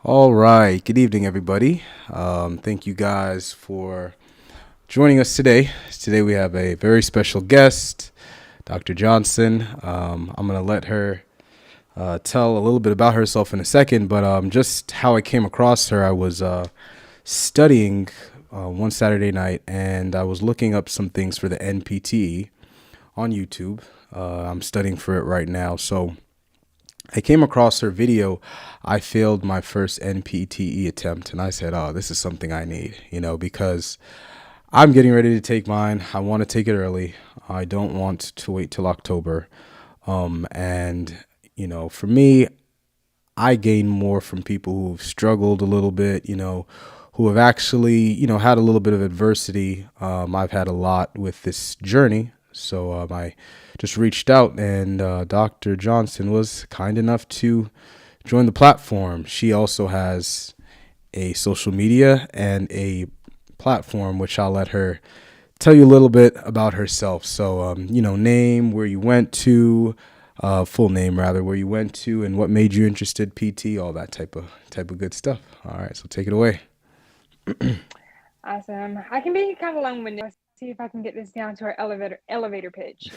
All right. Good evening, everybody. Thank you guys for joining us today. Today we have a very special guest, Dr. Johnson. I'm going to let her tell a little bit about herself in a second, but just how I came across her, I was studying one Saturday night and I was looking up some things for the NPT on YouTube. I'm studying for it right now. So I came across her video. I failed my first NPTE attempt, and I said, "Oh, this is something I need," because I'm getting ready to take mine. I want to take it early. I don't want to wait till October. And for me, I gain more from people who've struggled a little bit. Who have actually had a little bit of adversity. I've had a lot with this journey, so I just reached out, and Dr. Johnson was kind enough to join the platform. She also has a social media and a platform, which I'll let her tell you a little bit about herself. So, name, where you went to, full name rather, where you went to, and what made you interested, PT, all that type of good stuff. All right, so take it away. Awesome. I can be kind of long-winded. Let's see if I can get this down to our elevator pitch.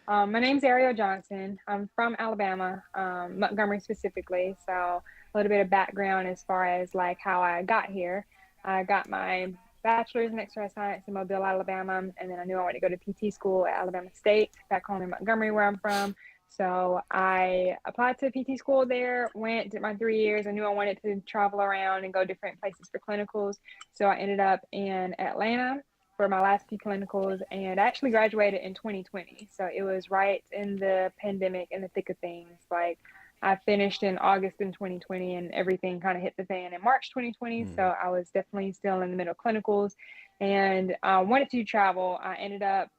My name's Ariel Johnson. I'm from Alabama, Montgomery specifically. So, a little bit of background as far as like how I got here. I got my bachelor's in exercise science in Mobile, Alabama, and then I knew I wanted to go to PT school at Alabama State, back home in Montgomery, where I'm from. So I applied to PT school there, went, did my 3 years. I knew I wanted to travel around and go different places for clinicals. So I ended up in Atlanta for my last few clinicals, and I actually graduated in 2020. So it was right in the pandemic, in the thick of things. Like I finished in August in 2020, and everything kind of hit the fan in March 2020. So I was definitely still in the middle of clinicals, and wanted to travel. I ended up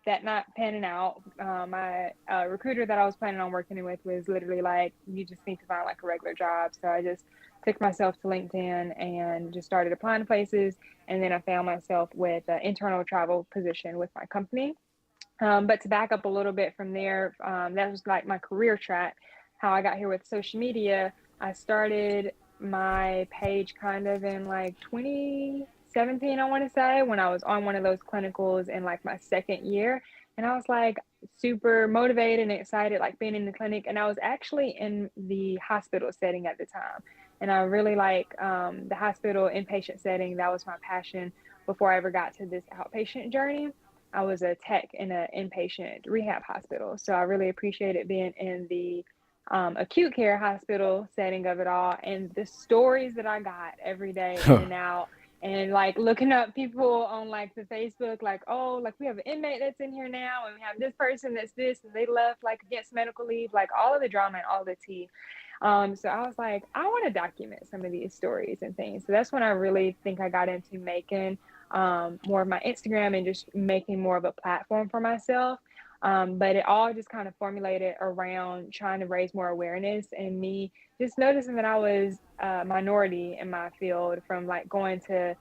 that not panning out. My recruiter that I was planning on working with was literally like, "You just need to find like a regular job." So I just took myself to LinkedIn and just started applying to places. And then I found myself with an internal travel position with my company. But to back up a little bit from there, that was like my career track. How I got here with social media, I started my page kind of in like 2017, I want to say, when I was on one of those clinicals in like my second year. And I was like super motivated and excited, like being in the clinic. And I was actually in the hospital setting at the time. And I really like the hospital inpatient setting. That was my passion before I ever got to this outpatient journey. I was a tech in an inpatient rehab hospital. So I really appreciated being in the acute care hospital setting of it all, and the stories that I got every day in and out, and like looking up people on like the Facebook, like, oh, like we have an inmate that's in here now, and we have this person that's this, and they left like against medical leave, like all of the drama and all the tea. So I was like, I want to document some of these stories and things. So that's when I really think I got into making more of my Instagram and just making more of a platform for myself. But it all just kind of formulated around trying to raise more awareness and me just noticing that I was a minority in my field from like going to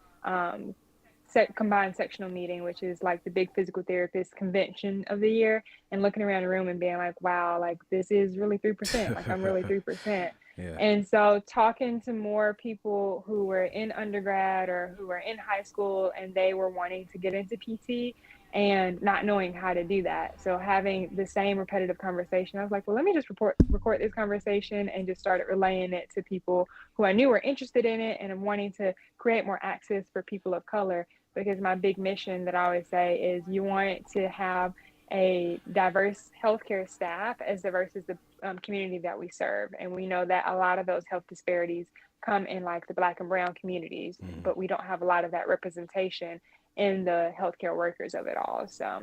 combined sectional meeting, which is like the big physical therapist convention of the year, and looking around the room and being like, wow, like this is really 3%. Like I'm really 3%. Yeah. And so talking to more people who were in undergrad or who were in high school and they were wanting to get into PT and not knowing how to do that. So having the same repetitive conversation, I was like, well, let me just record this conversation and just started relaying it to people who I knew were interested in it and wanting to create more access for people of color, because my big mission that I always say is you want to have a diverse healthcare staff as diverse as the community that we serve. And we know that a lot of those health disparities come in like the Black and Brown communities, Mhm. but we don't have a lot of that representation in the healthcare workers of it all. So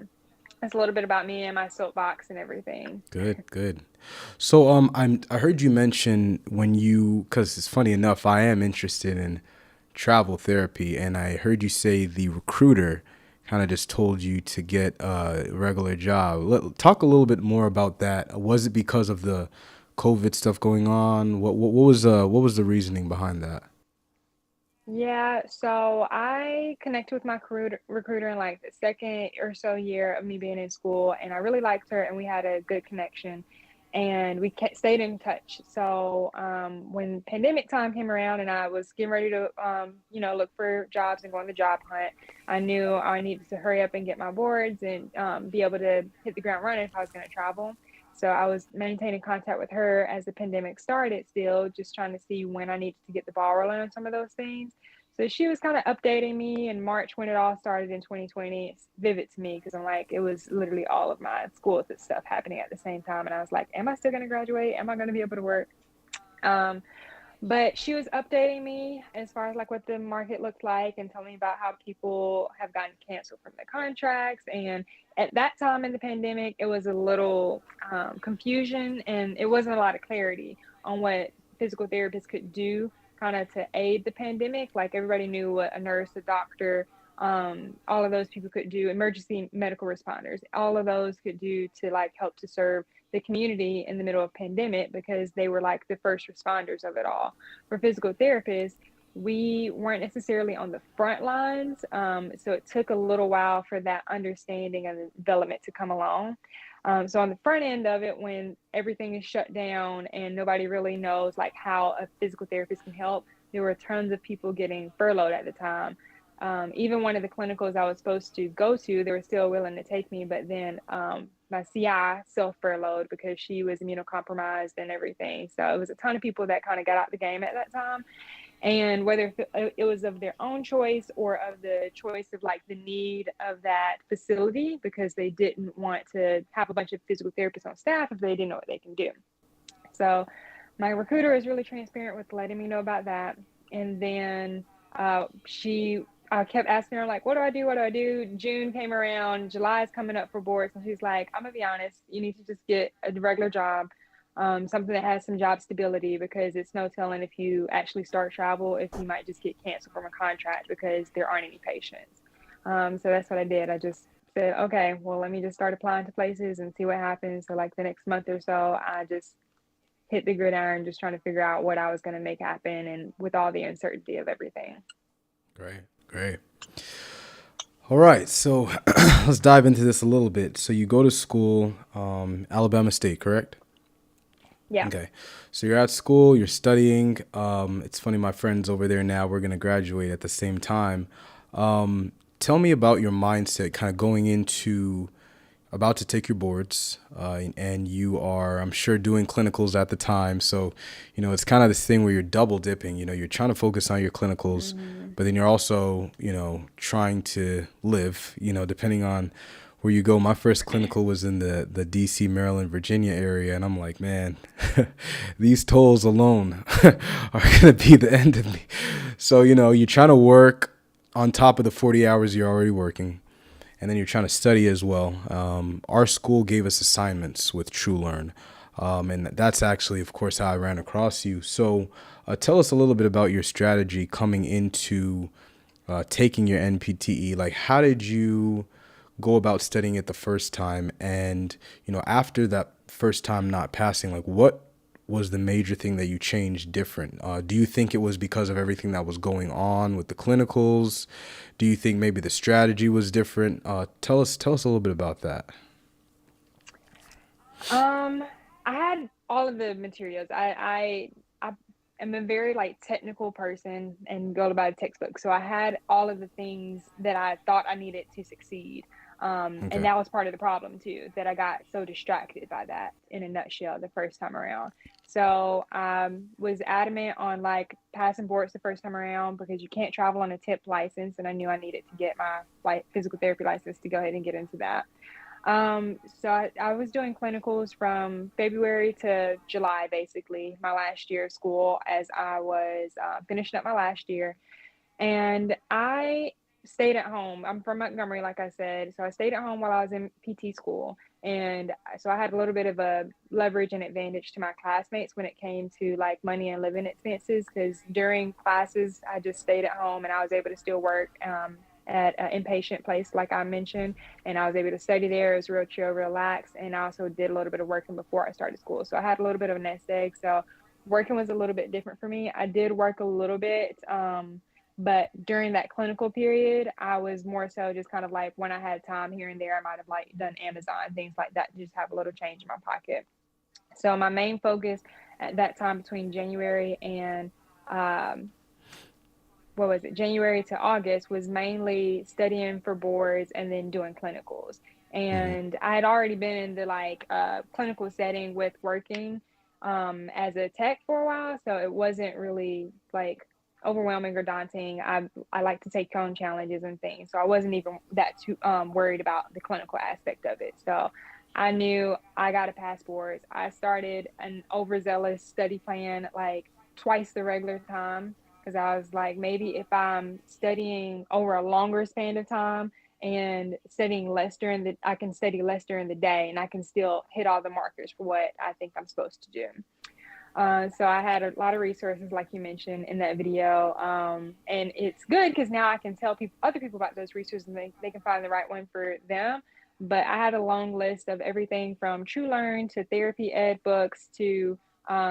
that's a little bit about me and my soapbox and everything. Good, good. So, I heard you mention when you, because it's funny enough, I am interested in travel therapy, and I heard you say the recruiter kind of just told you to get a regular job. Talk a little bit more about that. Was it because of the COVID stuff going on? What was the reasoning behind that? Yeah, so I connected with my recruiter in like the second or so year of me being in school, and I really liked her, and we had a good connection. and we stayed in touch. So when pandemic time came around and I was getting ready to, look for jobs and go on the job hunt, I knew I needed to hurry up and get my boards and be able to hit the ground running if I was going to travel. So I was maintaining contact with her as the pandemic started, still just trying to see when I needed to get the ball rolling on some of those things. So she was kind of updating me in March when it all started in 2020. It's vivid to me because I'm like, it was literally all of my school stuff happening at the same time. And I was like, am I still going to graduate? Am I going to be able to work? Um, but she was updating me as far as like what the market looked like and telling me about how people have gotten canceled from their contracts. And at that time in the pandemic, it was a little confusion and it wasn't a lot of clarity on what physical therapists could do kind of to aid the pandemic. Like everybody knew what a nurse, a doctor, all of those people could do, emergency medical responders, all of those could do to like help to serve the community in the middle of pandemic because they were like the first responders of it all. For physical therapists, we weren't necessarily on the front lines, so it took a little while for that understanding and development to come along. So on the front end of it, when everything is shut down and nobody really knows like how a physical therapist can help, there were tons of people getting furloughed at the time. Even one of the clinicals I was supposed to go to, they were still willing to take me, but then my CI self furloughed because she was immunocompromised and everything. So it was a ton of people that kind of got out the game at that time. And whether it was of their own choice or of the choice of like the need of that facility, because they didn't want to have a bunch of physical therapists on staff if they didn't know what they can do. So my recruiter is really transparent with letting me know about that. And then she kept asking her, like, what do I do? What do I do? June came around, July is coming up for boards. And she's like, I'm going to be honest, you need to just get a regular job, something that has some job stability, because it's no telling if you actually start travel, if you might just get canceled from a contract because there aren't any patients. So that's what I did. I just said, okay, well, let me just start applying to places and see what happens. So like the next month or so, I just hit the gridiron, just trying to figure out what I was going to make happen, and with all the uncertainty of everything. Great, great. All right, so let's dive into this a little bit. So you go to school, Alabama State, correct? Yeah. Okay, so you're at school, you're studying. It's funny, my friends over there now, we're gonna graduate at the same time. Tell me about your mindset, kind of going into about to take your boards, and you are, I'm sure, doing clinicals at the time. So, it's kind of this thing where you're double dipping. You're trying to focus on your clinicals, but then you're also, trying to live, depending on where you go. My first clinical was in the DC, Maryland, Virginia area. And I'm like, man, these tolls alone are going to be the end of me. So, you're trying to work on top of the 40 hours you're already working. And then you're trying to study as well. Our school gave us assignments with TrueLearn. And that's actually, of course, how I ran across you. So tell us a little bit about your strategy coming into taking your NPTE. Like, how did you go about studying it the first time? And, after that first time not passing, like, what was the major thing that you changed different? Do you think it was because of everything that was going on with the clinicals? Do you think maybe the strategy was different? Tell us a little bit about that. I had all of the materials. I am a very like technical person and go by the textbook. So I had all of the things that I thought I needed to succeed. And Okay. that was part of the problem too, that I got so distracted by that in a nutshell the first time around. So was adamant on like passing boards the first time around because you can't travel on a tip license, and I knew I needed to get my like physical therapy license to go ahead and get into that. So I was doing clinicals from February to July, basically, my last year of school, as I was finishing up my last year. And I stayed at home. I'm from Montgomery, like I said. So I stayed at home while I was in PT school. And so I had a little bit of a leverage and advantage to my classmates when it came to like money and living expenses, because during classes, I just stayed at home and I was able to still work at an inpatient place, like I mentioned. And I was able to study there. It was real chill, relaxed. And I also did a little bit of working before I started school. So I had a little bit of a nest egg. So working was a little bit different for me. I did work a little bit. But during that clinical period, I was more so just kind of like when I had time here and there, I might have like done Amazon, things like that, to just have a little change in my pocket. So my main focus at that time between January and um, what was it, January to August was mainly studying for boards and then doing clinicals. Hmm. And I had already been in the like clinical setting with working as a tech for a while, so it wasn't really like overwhelming or daunting. I like to take on challenges and things, so I wasn't even that too worried about the clinical aspect of it. So I knew I got a passport. I started an overzealous study plan like twice the regular time because I was like, maybe if I'm studying over a longer span of time and studying less during the, I can study less during the day and I can still hit all the markers for what I think I'm supposed to do. So I had a lot of resources, like you mentioned in that video, and it's good because now I can tell people, other people about those resources, and they can find the right one for them. But I had a long list of everything from True Learn to therapy ed books to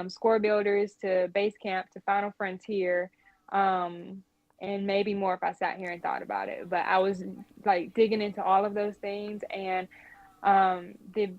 score builders to Basecamp to Final Frontier, um, and maybe more if I sat here and thought about it. But I was like digging into all of those things, and the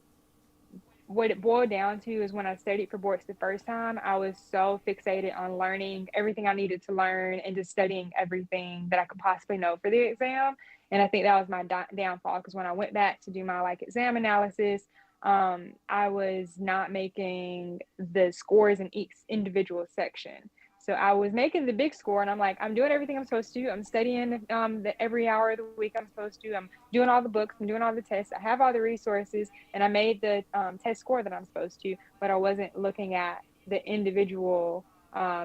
what it boiled down to is when I studied for boards the first time, I was so fixated on learning everything I needed to learn and just studying everything that I could possibly know for the exam. And I think that was my downfall because when I went back to do my like exam analysis, I was not making the scores in each individual section. So I was making the big score, and I'm like, I'm doing everything I'm supposed to. I'm studying every hour of the week I'm supposed to. I'm doing all the books. I'm doing all the tests. I have all the resources, and I made the test score that I'm supposed to, but I wasn't looking at the individual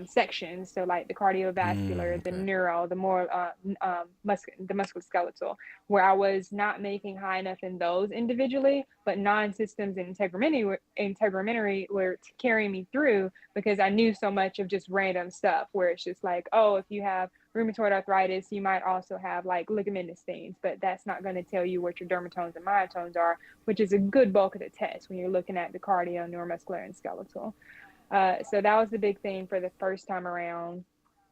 sections. So like the cardiovascular, the Okay. neuro, the more the musculoskeletal, where I was not making high enough in those individually, but non-systems and integumentary were carrying me through because I knew so much of just random stuff. Where it's just like, oh, if you have rheumatoid arthritis, you might also have like ligamentous things, but that's not going to tell you what your dermatomes and myotones are, which is a good bulk of the test when you're looking at the cardio, neuromuscular, and skeletal. So that was the big thing for the first time around.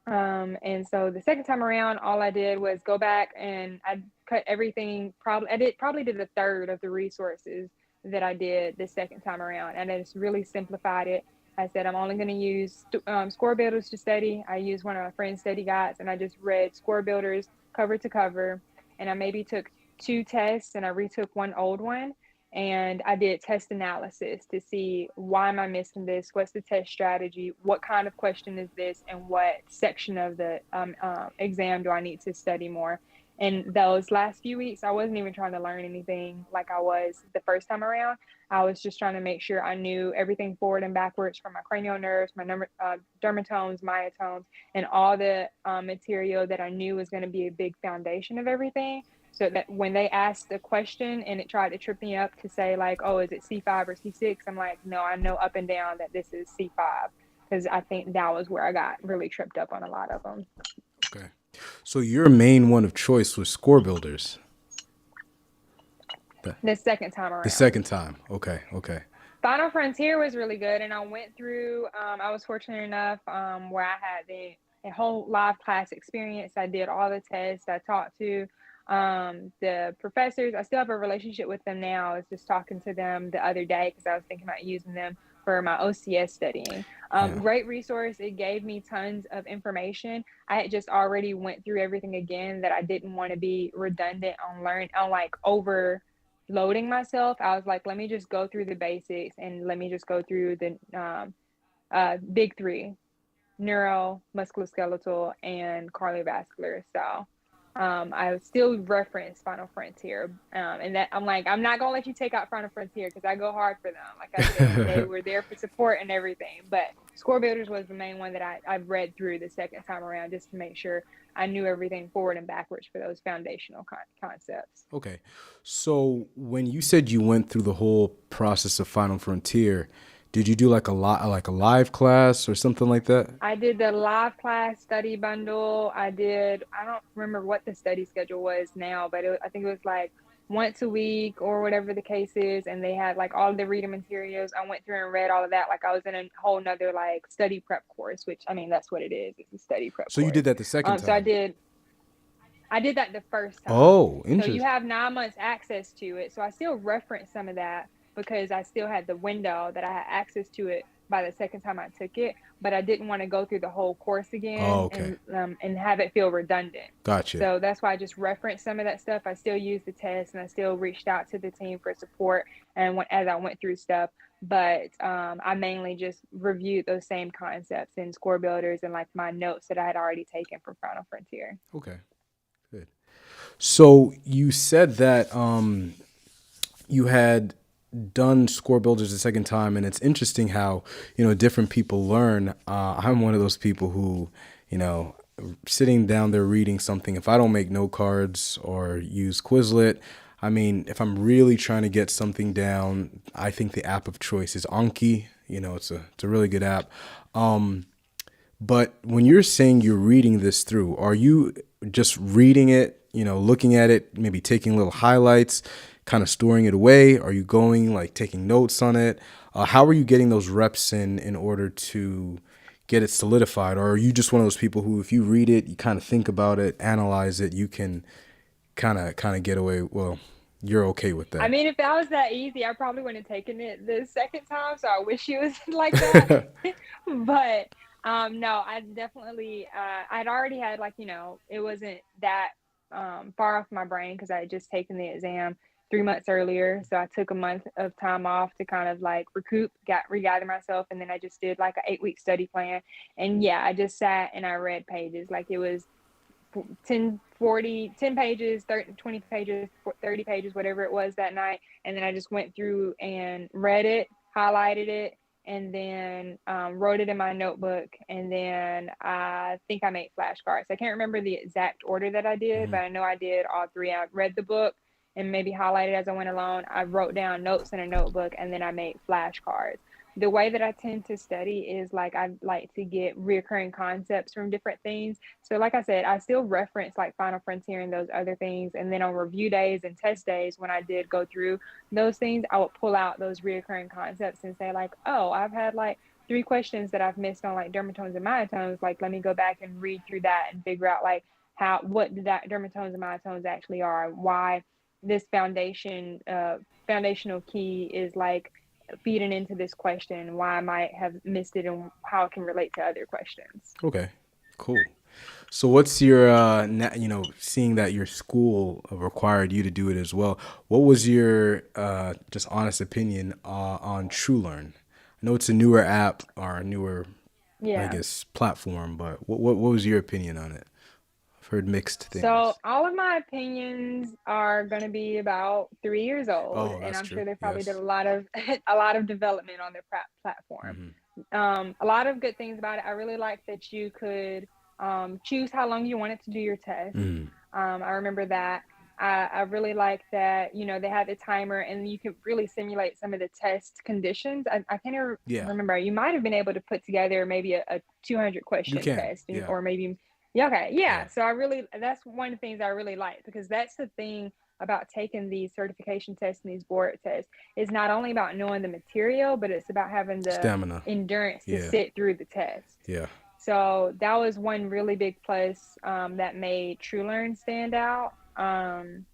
And so the second time around, all I did was go back and I cut everything. Probably did a third of the resources that I did the second time around, and I just really simplified it. I said I'm only going to use score builders to study. I used one of my friend's study guides, and I just read score builders cover to cover. And I maybe took two tests, and I retook one old one, and I did test analysis to see why am I missing this? What's the test strategy? What kind of question is this? And what section of the exam do I need to study more? And those last few weeks, I wasn't even trying to learn anything like I was the first time around. I was just trying to make sure I knew everything forward and backwards from my cranial nerves, my dermatomes, myotomes, and all the material that I knew was going to be a big foundation of everything, so that when they asked the question and it tried to trip me up to say like, oh, is it C5 or C6, I'm like, no, I know up and down that this is C5, because I think that was where I got really tripped up on a lot of them. Okay. So your main one of choice was score builders. The, The second time the around, second time. Okay. Okay. Final Frontier was really good, and I went through. I was fortunate enough where I had a whole live class experience. I did all the tests. I talked to the professors. I still have a relationship with them now. I was just talking to them the other day because I was thinking about using them for my OCS studying. Yeah. Great resource. It gave me tons of information. I had just already went through everything again that I didn't want to be redundant on like overloading myself. I was like, let me just go through the basics and let me just go through the big three: neuro, musculoskeletal, and cardiovascular. So I still reference Final Frontier, and that I'm like, I'm not gonna let you take out Final Frontier because I go hard for them. Like I said, they were there for support and everything. But Score Builders was the main one that I've read through the second time around just to make sure I knew everything forward and backwards for those foundational concepts. Okay. So when you said you went through the whole process of Final Frontier, did you do like a live class or something like that? I did the live class study bundle. I don't remember what the study schedule was now, but I think it was like once a week or whatever the case is. And they had like all of the reading materials. I went through and read all of that. Like I was in a whole nother like study prep course, which I mean, that's what it is. It's a study prep So you did course. that the second So time. I did that the first time. Oh, So you interesting. have 9 months access to it. So I still reference some of that, because I still had the window that I had access to it by the second time I took it, but I didn't want to go through the whole course Oh, again okay. and have it feel redundant. Gotcha. So that's why I just referenced some of that stuff. I still used the test and I still reached out to the team for support and as I went through stuff. But I mainly just reviewed those same concepts in score builders and like my notes that I had already taken from Final Frontier. Okay. Good. So you said that you had done score builders a second time, and it's interesting how different people learn. I'm one of those people who, you know, sitting down there reading something. If I don't make note cards or use Quizlet, I mean, if I'm really trying to get something down, I think the app of choice is Anki. It's a really good app. But when you're saying you're reading this through, are you just reading it, looking at it, maybe taking little highlights, kind of storing it away? Are you going like taking notes on it? How are you getting those reps in order to get it solidified? Or are you just one of those people who, if you read it, you kind of think about it, analyze it, you can kind of get away? Well, you're okay with I that. mean, if that was that easy, I probably wouldn't have taken it the second time. So I wish it was like that. But no, I definitely, I'd already had like, it wasn't that far off my brain because I had just taken the exam 3 months earlier. So I took a month of time off to kind of like regather myself. And then I just did like an 8-week study plan. And yeah, I just sat and I read pages. Like it was 10 pages, 30, 20 pages, 30 pages, whatever it was that night. And then I just went through and read it, highlighted it, and then wrote it in my notebook. And then I think I made flashcards. I can't remember the exact order that I did, but I know I did all three. I read the book and maybe highlighted as I went along. I wrote down notes in a notebook and then I made flashcards. The way that I tend to study is like I like to get reoccurring concepts from different things. So, like I said, I still reference like Final Frontier and those other things. And then on review days and test days, when I did go through those things, I would pull out those reoccurring concepts and say, like, oh, I've had like 3 questions that I've missed on like dermatomes and myotones. Like, let me go back and read through that and figure out like what that dermatomes and myotones actually are, why this foundational key is like feeding into this question, why I might have missed it, and how it can relate to other questions. Okay, cool. So what's your, seeing that your school required you to do it as well, what was your just honest opinion on TrueLearn? I know it's a newer app or a newer, I Yeah. guess, platform, but what was your opinion on it? I've heard mixed So things. all of my opinions are going to be about 3 years old, Oh, and that's I'm sure true. they probably did Yes. a lot of a lot of development on their platform. Mm-hmm. A lot of good things about it. I really like that you could choose how long you wanted to do your test. Mm. I remember that. I really like that, they have a timer and you can really simulate some of the test conditions. I can't Yeah, remember. You might have been able to put together maybe a 200 you question can. test Yeah, or maybe, yeah, okay. Yeah. yeah. So that's one of the things I really like because that's the thing about taking these certification tests and these board tests is not only about knowing the material, but it's about having the Stamina. endurance to Yeah, sit through the test. yeah. So that was one really big plus that made TrueLearn stand out. And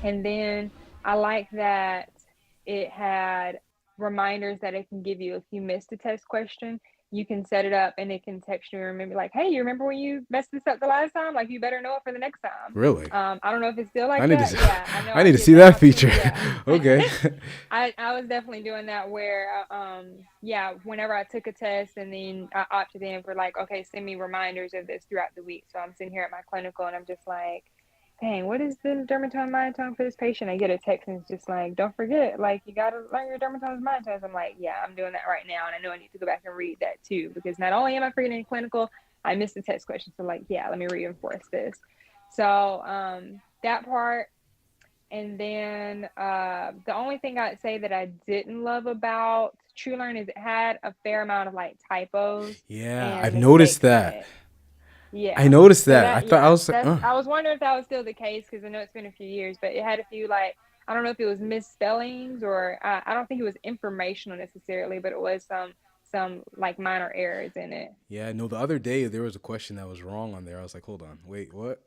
then I like that it had reminders that it can give you if you missed a test question. You can set it up and it can text you and remember, like, hey, you remember when you messed this up the last time? Like, you better know it for the next time. Really? I don't know if it's still I like need that. to. Yeah, I know I I need to did see that that one too. feature. Yeah. Okay. I was definitely doing that where, yeah, whenever I took a test and then I opted in for like, okay, send me reminders of this throughout the week. So I'm sitting here at my clinical and I'm just like, dang, what is the dermatome myotome for this patient? I get a text and it's just like, don't forget, like, you got to learn your dermatomes myotomes. I'm like, yeah, I'm doing that right now. And I know I need to go back and read that too, because not only am I forgetting clinical, I missed the text question. So, like, yeah, let me reinforce this. So, that part. And then the only thing I'd say that I didn't love about TrueLearn is it had a fair amount of like typos Yeah, and I've noticed mistakes in that. it. I Yeah. noticed So that. I that, thought I yeah, was like, I was wondering if that was still the case because I know it's been a few years, but it had a few like, I don't know if it was misspellings or I don't think it was informational necessarily, but it was some like minor errors in it. yeah. No, the other day there was a question that was wrong on there. I was like, hold on, wait, what?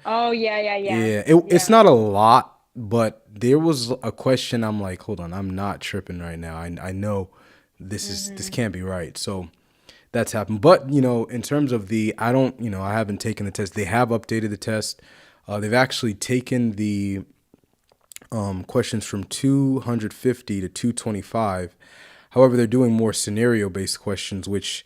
Oh yeah, yeah, yeah, Yeah, it's yeah. not a lot. but there was a question. I'm like, hold on, I'm not tripping right now. I know this Mm-hmm. can't be right. So that's happened. But in terms of the, I don't, I haven't taken the test. They have updated the test. They've actually taken the questions from 250 to 225. However, they're doing more scenario based questions, which,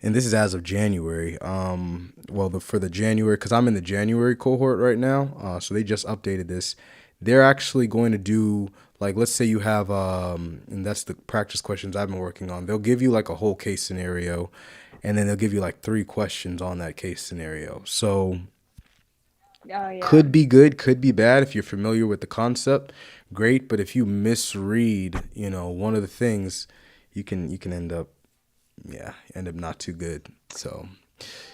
and this is as of January. Well, for the January, because I'm in the January cohort right now, so they just updated this. They're actually going to do, like, let's say you have, and that's the practice questions I've been working on. They'll give you like a whole case scenario, and then they'll give you like three questions on that case scenario. So Oh yeah. could be good, could be bad. If you're familiar with the concept, great. But if you misread, one of the things, you can end up not too good. So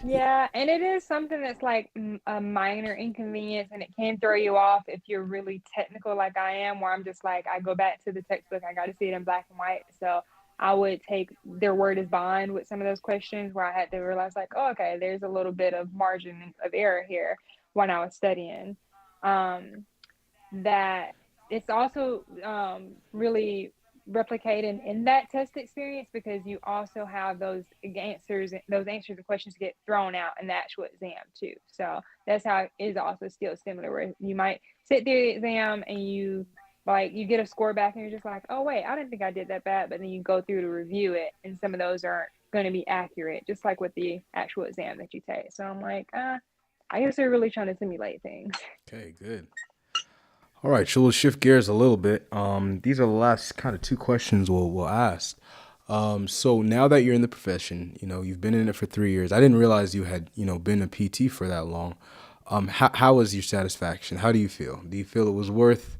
Yeah, and it is something that's like a minor inconvenience, and it can throw you off if you're really technical, like I am, where I'm just like, I go back to the textbook, I got to see it in black and white. So I would take their word as bond with some of those questions where I had to realize, like, oh, okay, there's a little bit of margin of error here when I was studying. Um, that it's also really replicated in that test experience because you also have those answers and questions get thrown out in the actual exam too. So that's how it is also still similar, where you might sit through the exam and you get a score back and you're just like, oh wait, I didn't think I did that bad, but then you go through to review it and some of those aren't going to be accurate, just like with the actual exam that you take. So I'm like, I guess they're really trying to simulate things. okay, good. All right, so we'll shift gears a little bit. These are the last kind of two questions we'll ask. So now that you're in the profession, you've been in it for 3 years. I didn't realize you had, been a PT for that long. How was your satisfaction? How do you feel? Do you feel it was worth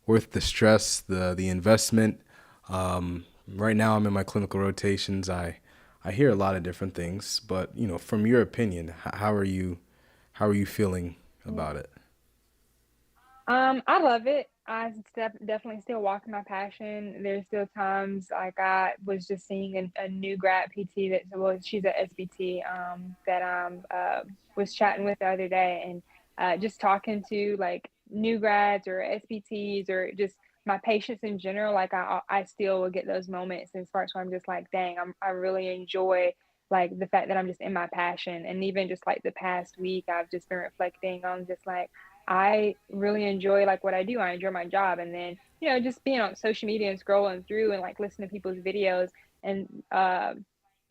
the stress, the investment? Right now, I'm in my clinical rotations. I hear a lot of different things, but from your opinion, how are you feeling about it? I love it. Definitely still walking my passion. There's still times like I was just seeing a new grad PT that, well, she's at SBT, that was chatting with the other day, and just talking to like new grads or SBTs or just my patients in general. Like I still will get those moments and sparks where I'm just like, dang, I really enjoy like the fact that I'm just in my passion. And even just like the past week, I've just been reflecting on just like I really enjoy like what I do. I enjoy my job. And then, just being on social media and scrolling through and like listening to people's videos and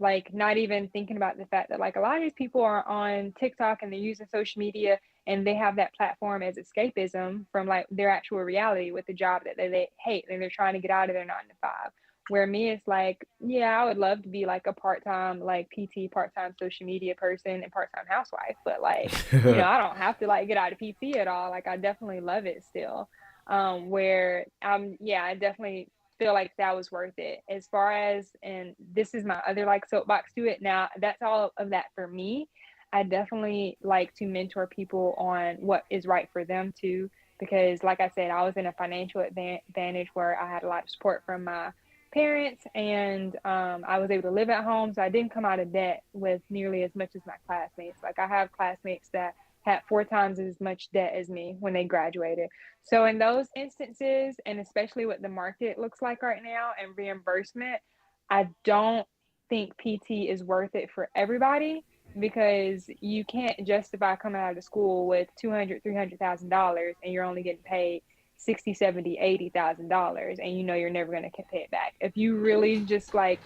like not even thinking about the fact that like a lot of these people are on TikTok and they're using social media and they have that platform as escapism from like their actual reality with the job that they hate and they're trying to get out of their 9 to 5. Where me, it's like, yeah, I would love to be like a part-time like PT, part-time social media person and part-time housewife, but like, I don't have to like get out of PT at all. Like I definitely love it still. Where yeah, I definitely feel like that was worth it. As far as, and this is my other like soapbox to it. Now, that's all of that for me. I definitely like to mentor people on what is right for them too, because like I said, I was in a financial advantage where I had a lot of support from my parents, and I was able to live at home, so I didn't come out of debt with nearly as much as my classmates. Like I have classmates that had 4 times as much debt as me when they graduated. So in those instances, and especially what the market looks like right now and reimbursement, I don't think PT is worth it for everybody, because you can't justify coming out of school with 200, $300,000 and you're only getting paid 60, 70, $80,000, and you're never going to pay it back. If you really just like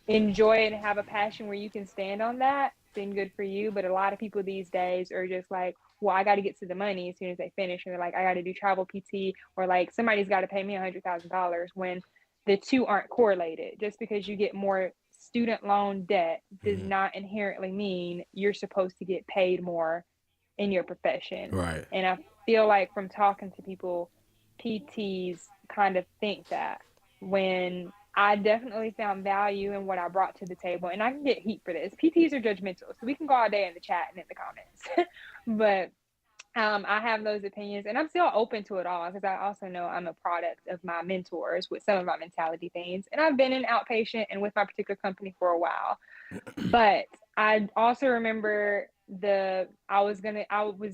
enjoy it and have a passion where you can stand on that, then good for you. But a lot of people these days are just like, well, I got to get to the money as soon as they finish, and they're like, I got to do travel PT, or like somebody's got to pay me $100,000, when the two aren't correlated. Just because you get more student loan debt does Mhm. not inherently mean you're supposed to get paid more in your profession. Right. And I feel like from talking to people, PTs kind of think that, when I definitely found value in what I brought to the table. And I can get heat for this. PTs are judgmental, so we can go all day in the chat and in the comments. But I have those opinions, and I'm still open to it all because I also know I'm a product of my mentors with some of my mentality things. And I've been in outpatient and with my particular company for a while. But I also remember I was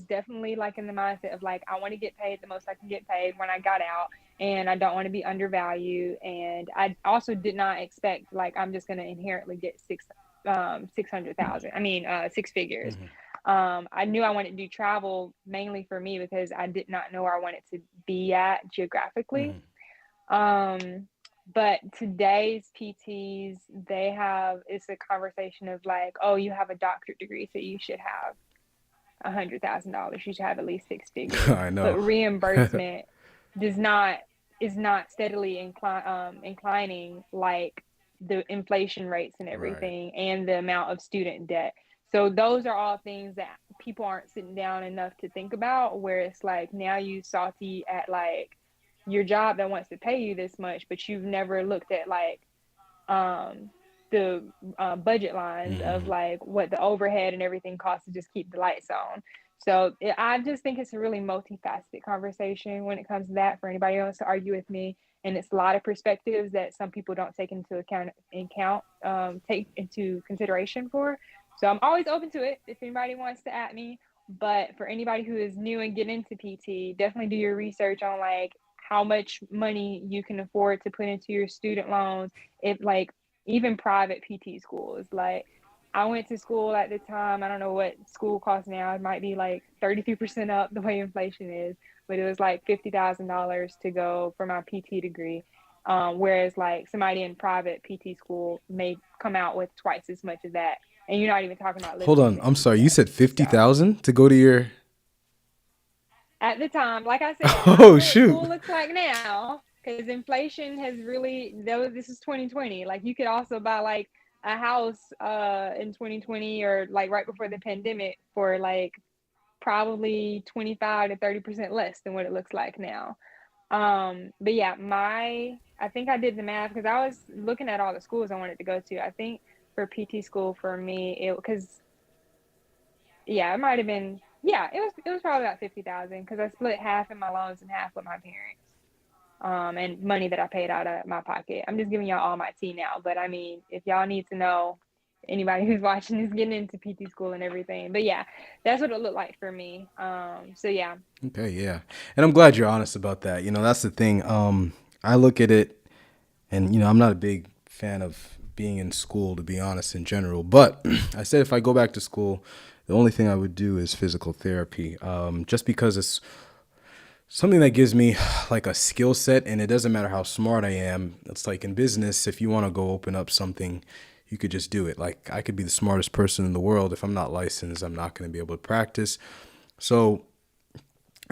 definitely like in the mindset of like, I want to get paid the most I can get paid when I got out, and I don't want to be undervalued. And I also did not expect like I'm just gonna inherently get 600,000. I mean, six figures. Mm-hmm. I knew I wanted to do travel mainly for me because I did not know where I wanted to be at geographically. Mm-hmm. Um, but today's PTs, it's a conversation of like, oh, you have a doctorate degree, so you should have $100,000. You should have at least six figures. I But know. reimbursement does not is not steadily inclining like the inflation rates and Right. everything, and the amount of student debt. So those are all things that people aren't sitting down enough to think about. Where it's like, now you salty at like your job that wants to pay you this much, but you've never looked at like um the budget lines of Mm-hmm. like what the overhead and everything costs to just keep the lights on. So I just think it's a really multifaceted conversation when it comes to that, for anybody else to argue with me. And it's a lot of perspectives that some people don't take into consideration for. So I'm always open to it if anybody wants to at me. But for anybody who is new and get into PT, definitely do your research on like how much money you can afford to put into your student loans. If like even private PT schools, like I went to school at the time. I don't know what school costs now. It might be like 33% up the way inflation is, but it was like $50,000 to go for my PT degree. Whereas like somebody in private PT school may come out with twice as much as that, and you're not even talking about Hold living on. I'm expenses sorry. You yet. said So 50,000 to go to your. at the time, like I said, I don't Oh know what shoot. school looks like now because inflation has really, though this is 2020. Like you could also buy like a house in 2020 or like right before the pandemic for like probably 25 to 30% less than what it looks like now. But yeah, my I think I did the math because I was looking at all the schools I wanted to go to. I think for PT school for me, it because yeah, it might have been. Yeah, it was probably about 50,000 because I split half in my loans and half with my parents. And money that I paid out of my pocket. I'm just giving y'all all my tea now, but I mean, if y'all need to know, anybody who's watching is getting into PT school and everything. But yeah, that's what it looked like for me. So yeah. Okay, yeah. And I'm glad you're honest about that. That's the thing. I look at it, and I'm not a big fan of being in school, to be honest, in general. But I said if I go back to school, the only thing I would do is physical therapy. Just because it's something that gives me like a skill set, and it doesn't matter how smart I am. It's like in business, if you want to go open up something, you could just do it. Like I could be the smartest person in the world. If I'm not licensed, I'm not going to be able to practice. So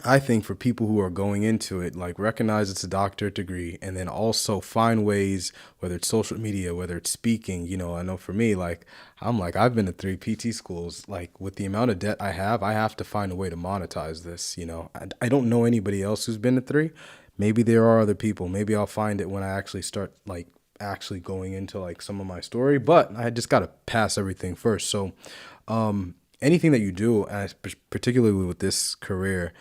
I think for people who are going into it, like recognize it's a doctorate degree, and then also find ways, whether it's social media, whether it's speaking. I know for me, like I've been to 3 PT schools. Like with the amount of debt I have to find a way to monetize this. I don't know anybody else who's been to 3. Maybe there are other people. Maybe I'll find it when I actually start like actually going into like some of my story. But I just got to pass everything first. So anything that you do, and particularly with this career,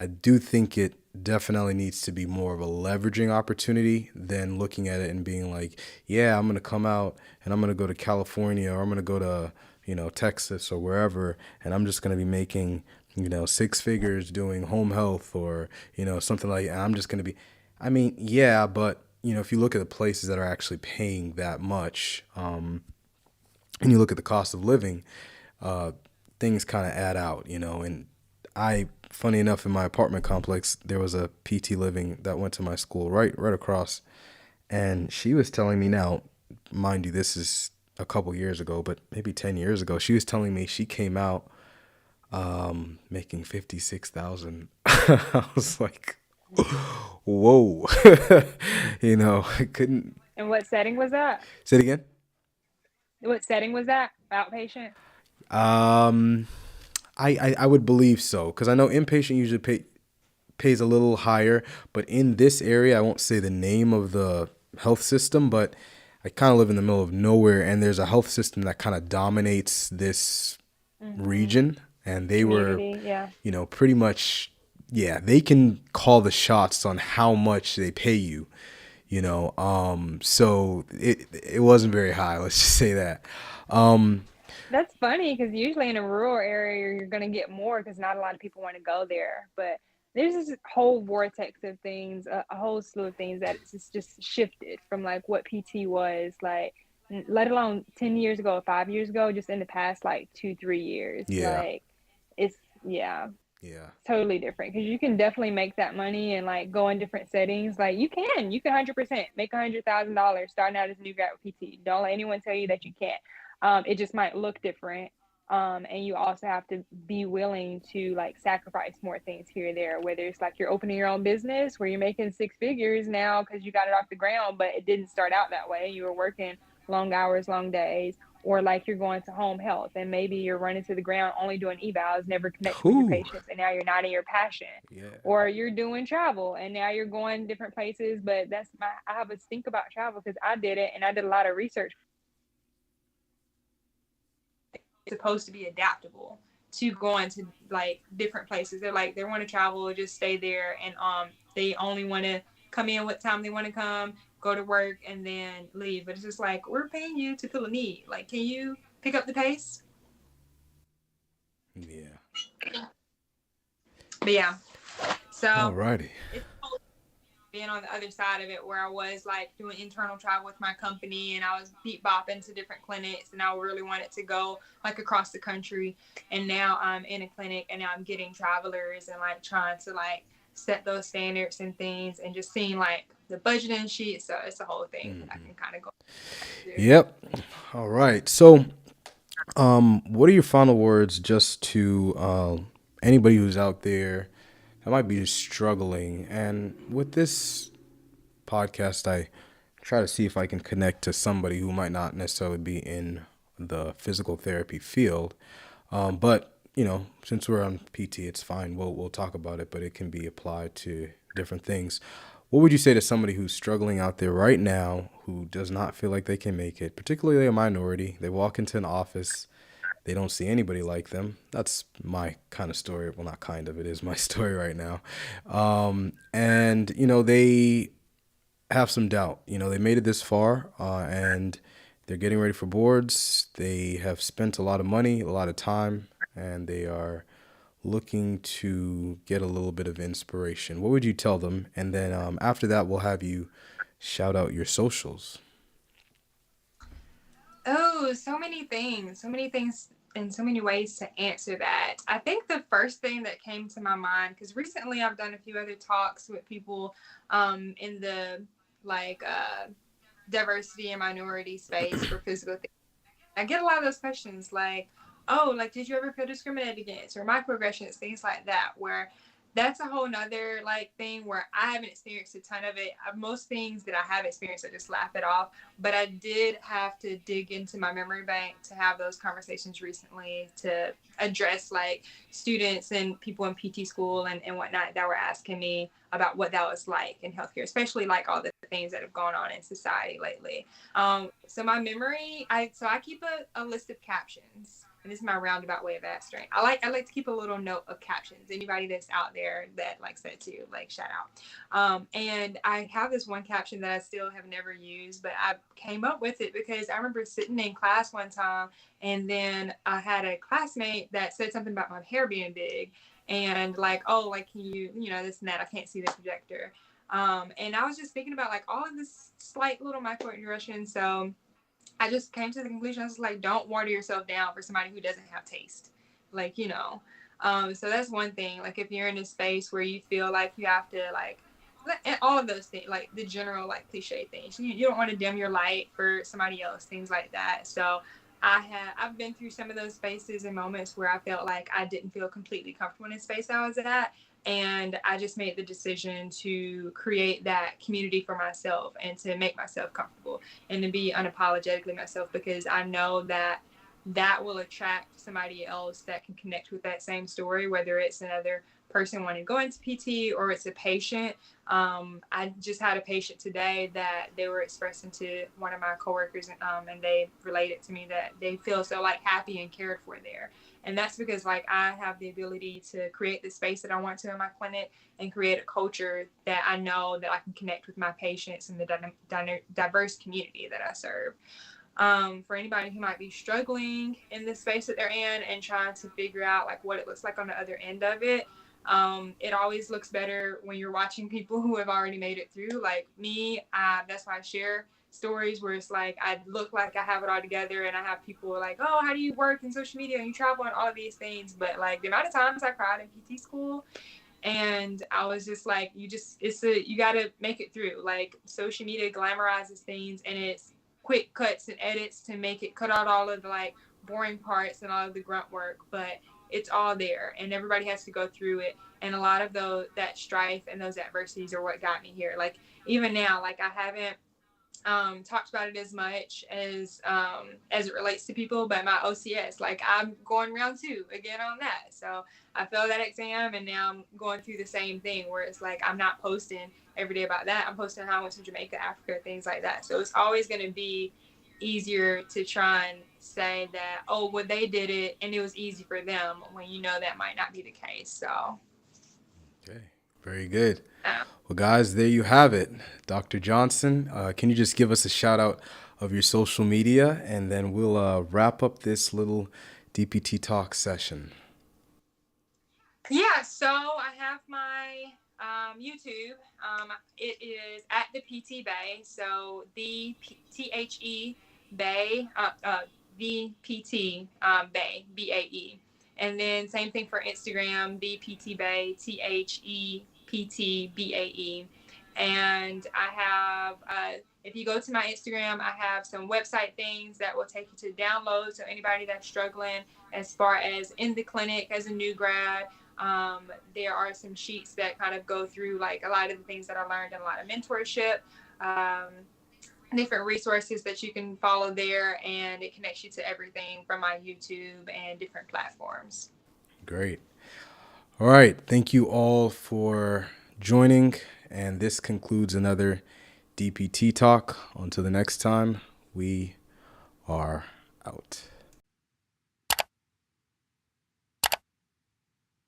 I do think it definitely needs to be more of a leveraging opportunity than looking at it and being like, yeah, I'm going to come out and I'm going to go to California, or I'm going to go to, Texas or wherever, and I'm just going to be making, 6 figures doing home health, or, something like that. I'm just going to be, I mean, yeah, but, if you look at the places that are actually paying that much, and you look at the cost of living, things kind of add out, and funny enough, in my apartment complex, there was a PT living that went to my school right across. And she was telling me now, mind you, this is a couple years ago, but maybe 10 years ago, she was telling me she came out making 56,000. I was like, whoa. I couldn't. And what setting was that? Say it again. What setting was that? Outpatient? Um, I would believe so, because I know inpatient usually pays a little higher, but in this area, I won't say the name of the health system, but I kind of live in the middle of nowhere, and there's a health system that kind of dominates this Mm-hmm. region, and they were, Community, yeah. pretty much, yeah, they can call the shots on how much they pay you, so it wasn't very high, let's just say that. That's funny because usually in a rural area, you're going to get more because not a lot of people want to go there. But there's this whole vortex of things, a whole slew of things that it's just shifted from like what PT was like, let alone 10 years ago, 5 years ago, just in the past like 2, 3 years. Yeah. Like, it's, yeah, Yeah. totally different because you can definitely make that money and like go in different settings. Like, you can 100% make $100,000 starting out as a new grad with PT. Don't let anyone tell you that you can't. It just might look different. And you also have to be willing to like sacrifice more things here or there, whether it's like you're opening your own business where you're making six figures now because you got it off the ground, but it didn't start out that way. You were working long hours, long days, or like you're going to home health and maybe you're running to the ground only doing evals, never connecting with your Whew. patients, and now you're not in your passion. Yeah. Or you're doing travel and now you're going different places, but that's my I have a think about travel because I did it and I did a lot of research. It's supposed to be adaptable to going to like different places. They're like they want to travel, just stay there, and they only want to come in what time they want to come, go to work, and then leave. But it's just like we're paying you to fill a need. Like, can you pick up the pace? Yeah. But yeah, so Alrighty. it's being on the other side of it where I was like doing internal travel with my company and I was beat bopping to different clinics and I really wanted to go like across the country, and now I'm in a clinic and now I'm getting travelers and like trying to like set those standards and things and just seeing like the budgeting sheet. So it's a whole thing that I can kind of go through. Yep. All right. So, what are your final words just to anybody who's out there that might be struggling? And with this podcast, I try to see if I can connect to somebody who might not necessarily be in the physical therapy field. But since we're on PT, it's fine. We'll talk about it, but it can be applied to different things. What would you say to somebody who's struggling out there right now, who does not feel like they can make it, particularly a minority? They walk into an office, they don't see anybody like them. That's my kind of story. Well, not kind of, it is my story right now. And they have some doubt. They made it this far, and they're getting ready for boards. They have spent a lot of money, a lot of time, and they are looking to get a little bit of inspiration. What would you tell them? And then after that, we'll have you shout out your socials. Oh, so many things, and so many ways to answer that. I think the first thing that came to my mind, because recently I've done a few other talks with people in the like diversity and minority space for physical therapy. I get a lot of those questions like, oh, like, did you ever feel discriminated against or microaggressions, things like that, where that's a whole nother like thing where I haven't experienced a ton of it. Most things that I have experienced, I just laugh it off. But I did have to dig into my memory bank to have those conversations recently to address like students and people in PT school and whatnot that were asking me about what that was like in healthcare, especially like all the things that have gone on in society lately. So my memory, I keep a list of captions, and this is my roundabout way of answering. I like to keep a little note of captions. Anybody that's out there that likes that too, like shout out. And I have this one caption that I still have never used, but I came up with it because I remember sitting in class one time, and then I had a classmate that said something about my hair being big, and like, oh, like, can you, this and that. I can't see the projector. And I was just thinking about like all of this slight little microaggression. So I just came to the conclusion. I was like, don't water yourself down for somebody who doesn't have taste. Like, so that's one thing. Like, if you're in a space where you feel like you have to, like, and all of those things, like the general, like, cliche things, you don't want to dim your light for somebody else, things like that. So I've been through some of those spaces and moments where I felt like I didn't feel completely comfortable in the space I was at. And I just made the decision to create that community for myself and to make myself comfortable and to be unapologetically myself, because I know that that will attract somebody else that can connect with that same story, whether it's another person wanting to go into PT or it's a patient. I just had a patient today that they were expressing to one of my coworkers, and they related to me that they feel so like happy and cared for there. And that's because like I have the ability to create the space that I want to in my clinic and create a culture that I know that I can connect with my patients and the diverse community that I serve. for anybody who might be struggling in the space that they're in and trying to figure out like what it looks like on the other end of it. It always looks better when you're watching people who have already made it through. Like me, that's why I share stories where it's like I look like I have it all together, and I have people like, oh, how do you work in social media and you travel and all of these things. But like the amount of times I cried in PT school, and I was just like, you gotta make it through. Like social media glamorizes things, and it's quick cuts and edits to make it cut out all of the like boring parts and all of the grunt work, but it's all there and everybody has to go through it. And a lot of that strife and those adversities are what got me here. Like even now, like I haven't talked about it as much as it relates to people, but my OCS, like I'm going round 2 again on that. So I failed that exam, and now I'm going through the same thing where it's like I'm not posting every day about that. I'm posting how I went to Jamaica, Africa, things like that. So it's always going to be easier to try and say that, oh, well, they did it and it was easy for them, when you know that might not be the case. So Okay, very good. Well, guys, there you have it. Dr. Johnson, can you just give us a shout out of your social media, and then we'll wrap up this little DPT talk session. Yeah, so I have my YouTube. It is at the PT Bay. So the THE Bay, the PT Bay, BAE. And then same thing for Instagram, the PT Bay, THEPTBAE. And I have, if you go to my Instagram, I have some website things that will take you to download. So anybody that's struggling as far as in the clinic as a new grad, there are some sheets that kind of go through like a lot of the things that I learned in a lot of mentorship, different resources that you can follow there, and it connects you to everything from my YouTube and different platforms. Great. All right. Thank you all for joining. And this concludes another DPT talk. Until the next time, we are out.